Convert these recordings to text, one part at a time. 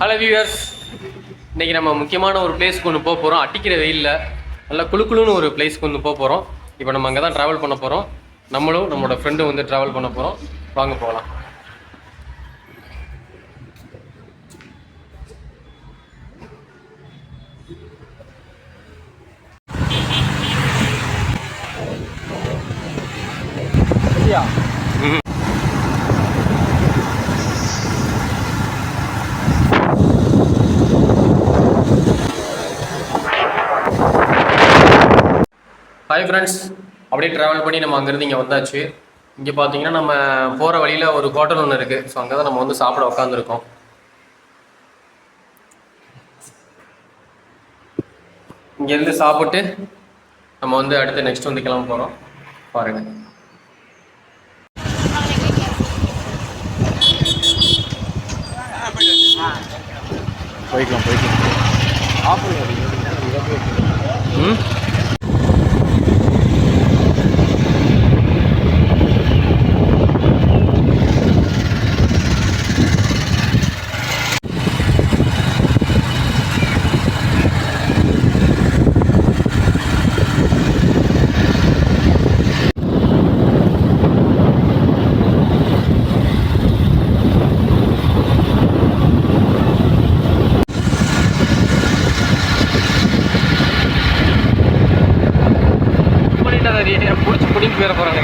Hello viewers, இன்றைக்கி நம்ம முக்கியமான ஒரு பிளேஸ்க்கு ஒன்று போக போகிறோம். அடிக்கிற வெயிலில் நல்லா குளுக்குளுன்னு ஒரு பிளேஸ்க்கு ஒன்று போக போகிறோம். இப்போ நம்ம அங்கே தான் ட்ராவல் பண்ண போகிறோம். நம்மளும் நம்மளோட ஃப்ரெண்டும் வந்து ட்ராவல் பண்ண போகிறோம். வாங்க போகலாம். ஹாய் ஃப்ரெண்ட்ஸ், அப்படியே ட்ராவல் பண்ணி நம்ம அங்கேருந்து இங்கே வந்தாச்சு. இங்கே பார்த்தீங்கன்னா நம்ம போகிற வழியில் ஒரு ஹோட்டல் ஒன்று இருக்குது. ஸோ அங்கே தான் நம்ம வந்து சாப்பிட உட்காந்துருக்கோம். இங்கேருந்து சாப்பிட்டு நம்ம வந்து அடுத்து நெக்ஸ்ட் வந்து கிளம்ப போகிறோம். பாருங்கள். போய்க்கலாம். ம் பிடிச்சி பிடிச்சி வேற போகிறாங்க.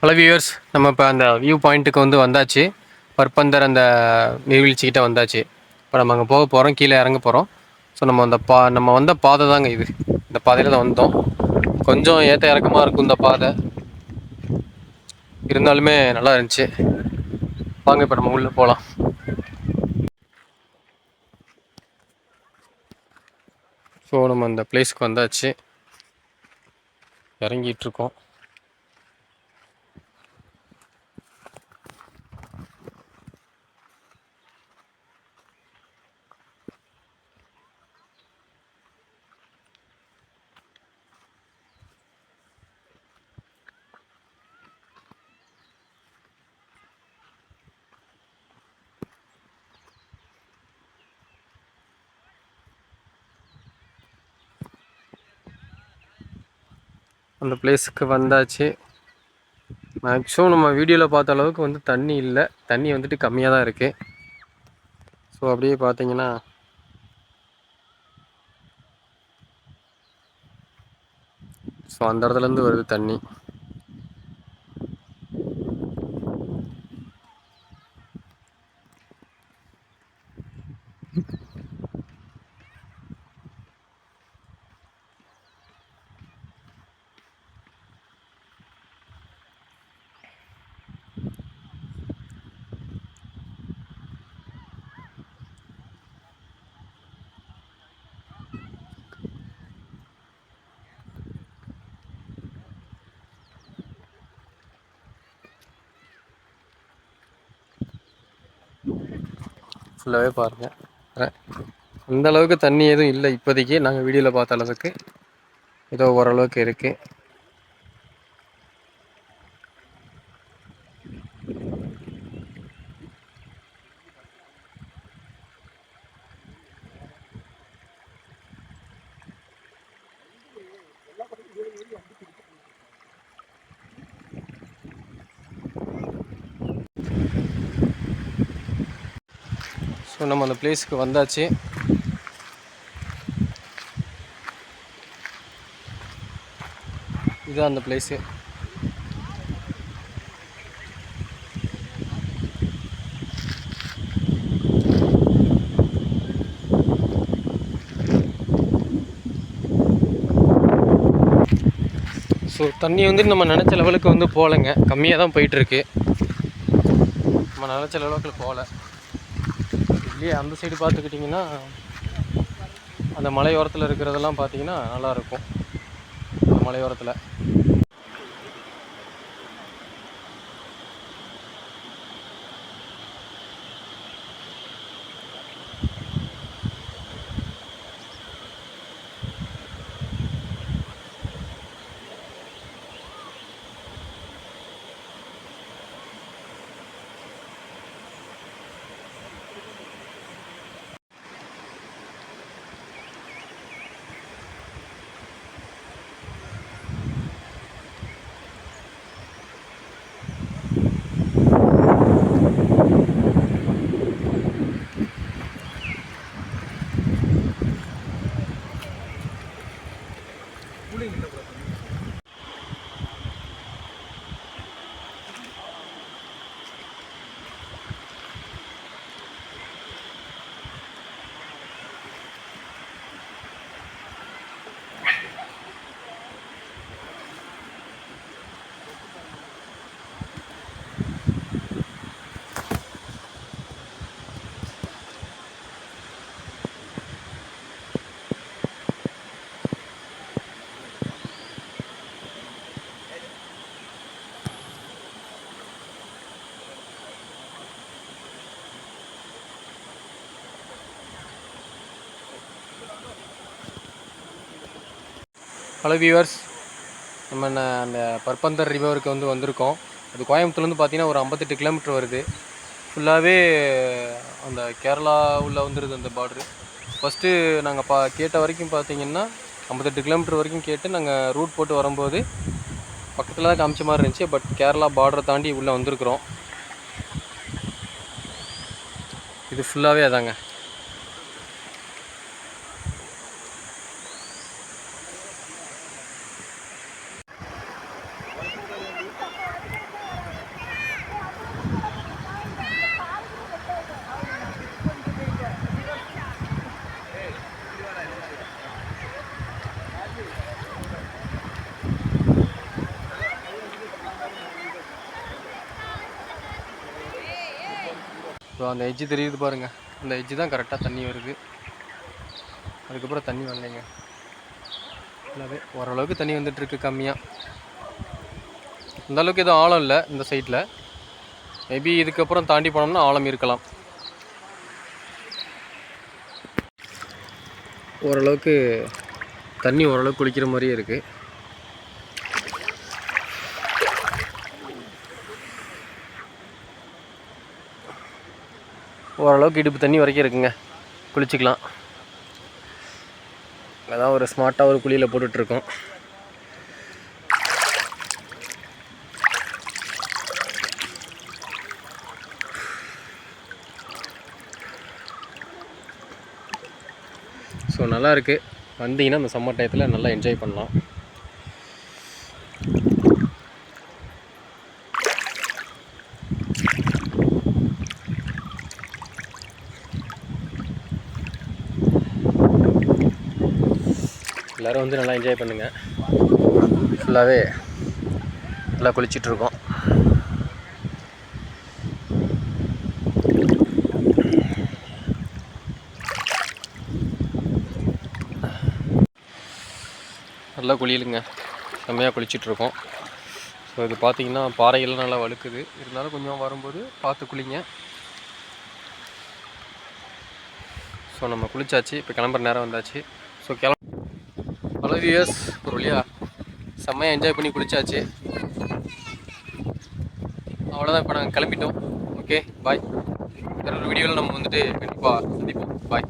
ஹலோ வியூவர்ஸ், நம்ம இப்போ அந்த வியூ பாயிண்ட்டுக்கு வந்து வந்தாச்சு. பர்பந்தர் அந்த நீர்வீழ்ச்சிக்கிட்ட வந்தாச்சு. இப்போ நம்ம அங்கே போக போகிறோம், கீழே இறங்க போகிறோம். ஸோ நம்ம அந்த நம்ம வந்த பாதை தாங்க இது. இந்த பாதையில் தான் வந்தோம். கொஞ்சம் ஏற்ற இறக்கமாக இருக்கும் இந்த பாதை, இருந்தாலுமே நல்லா இருந்துச்சு. வாங்க இப்போ நம்ம உள்ளே போகலாம். ஸோ நம்ம அந்த பிளேஸ்க்கு வந்தாச்சு, இறங்கிட்டுருக்கோம். அந்த பிளேஸுக்கு வந்தாச்சு. மேக்ஸிமம் நம்ம வீடியோவில் பார்த்த அளவுக்கு வந்து தண்ணி இல்லை, தண்ணி வந்துட்டு கம்மியாக தான் இருக்குது. ஸோ அப்படியே பார்த்தீங்கன்னா ஸோ அந்த இடத்துலேருந்து வருது தண்ணி. ஃபுல்லாகவே பாருங்கள். அந்த அளவுக்கு தண்ணி எதுவும் இல்லை இப்போதைக்கு. நாங்கள் வீடியோவில் பார்த்த அளவுக்கு ஏதோ ஓரளவுக்கு இருக்குது. ஸோ நம்ம அந்த பிளேஸுக்கு வந்தாச்சு. இதுதான் அந்த பிளேஸு. ஸோ தண்ணி வந்துட்டு நம்ம நினச்ச லெவலுக்கு வந்து போகலைங்க, கம்மியாக தான் போயிட்டுருக்கு. நம்ம நினச்ச லெவலுக்கு போகல. இல்லையே அந்த சைடு பார்த்துக்கிட்டிங்கன்னா அந்த மலையோரத்தில் இருக்கிறதெல்லாம் பார்த்தீங்கன்னா நல்லாயிருக்கும். அந்த மலையோரத்தில் ஹலோ வியூவர்ஸ், நம்ம அந்த பர்பந்தர் ரிவருக்கு வந்திருக்கோம். அது கோயம்புத்தூர்லேருந்து பார்த்தீங்கன்னா ஒரு 58 கிலோமீட்டர் வருது. ஃபுல்லாகவே அந்த கேரளா உள்ள வந்துடுது அந்த பார்ட்ரு. ஃபஸ்ட்டு நாங்கள் கேட்ட வரைக்கும் பார்த்தீங்கன்னா 58 கிலோமீட்டர் வரைக்கும் கேட்டு நாங்கள் ரூட் போட்டு வரும்போது பக்கத்தில் தான் காமிச்ச மாதிரி இருந்துச்சு. பட் கேரளா பார்டரை தாண்டி உள்ளே வந்திருக்குறோம். இது ஃபுல்லாகவே அதாங்க. ஸோ அந்த எட்ஜு தெரியுது பாருங்கள், அந்த எட்ஜு தான் கரெக்டாக தண்ணி வருது. அதுக்கப்புறம் தண்ணி வரலைங்க. ஃபுல்லாகவே ஓரளவுக்கு தண்ணி வந்துட்டுருக்கு, கம்மியாக. அந்தளவுக்கு எதுவும் ஆழம் இல்லை இந்த சைட்டில். மேபி இதுக்கப்புறம் தாண்டி போனோம்னா ஆழம் இருக்கலாம். ஓரளவுக்கு தண்ணி ஓரளவுக்கு குளிக்கிற மாதிரியே இருக்குது. ஓரளவுக்கு இடுப்பு தண்ணி வரைக்கும் இருக்குங்க, குளிச்சுக்கலாம். அதான் ஒரு ஸ்மார்ட்டாக ஒரு குழியில் போட்டுட்ருக்கோம். ஸோ நல்லா இருக்குது. வந்தீங்கன்னா இந்த சம்மர் டயத்தில் நல்லா என்ஜாய் பண்ணலாம். எல்லோரும் நல்லா என்ஜாய் பண்ணுங்கள். ஃபுல்லாகவே நல்லா குளிச்சிட்ருக்கோம். நல்லா குளியலுங்க, செம்மையாக குளிச்சிட்ருக்கோம். ஸோ இது பார்த்திங்கன்னா பாறைகள்லாம் நல்லா வழுக்குது. இருந்தாலும் கொஞ்சம் வரும்போது பார்த்து குளிங்க. ஸோ நம்ம குளிச்சாச்சு, இப்போ கிளம்புற நேரம் வந்தாச்சு. ஸோ ஹலோ வியூவர்ஸ், ஒரு வழியாக செம்மையாக என்ஜாய் பண்ணி குளிச்சாச்சு. அவ்வளோதான், இப்போ நாங்கள் கிளம்பிட்டோம். ஓகே, பாய். வேறு ஒரு வீடியோவில் நம்ம கண்டிப்பாக சந்திப்போம். பாய்.